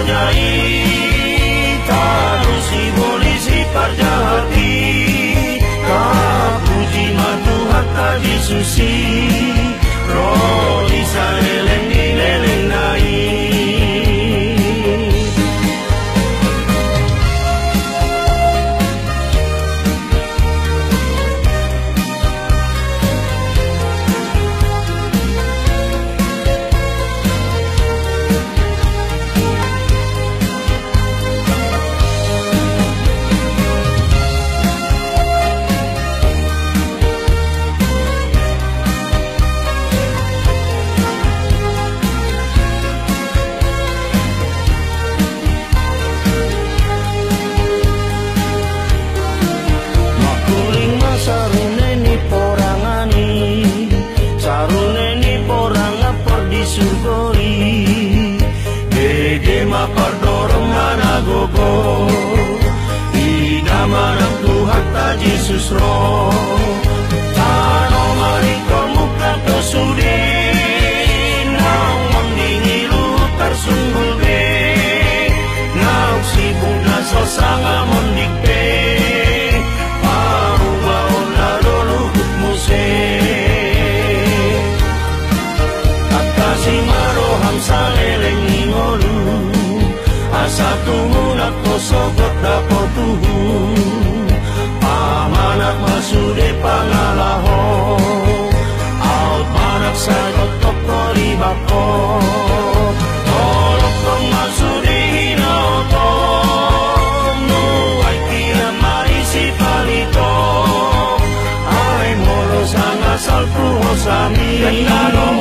parjai tarusi polisi parjahati kapuji matu hatta disusi roh isa eleng dileleng nai. Saruneni porangani saruneni porang ngapor disugoi gede mapardorong mana gogo ida manang Tuhan ta Yesus roh tano mariko muka to sude nang mendingilu tersunggul be nang si bunda sosanga mondikpe saleleng ngolu asa tumunak ko sogot dapo tuhu pamanak masude pangalaho out manak sagot tokori bako tolok kong masude hinoto nuay kira marisi palito ay molo sang asal puho sami gandano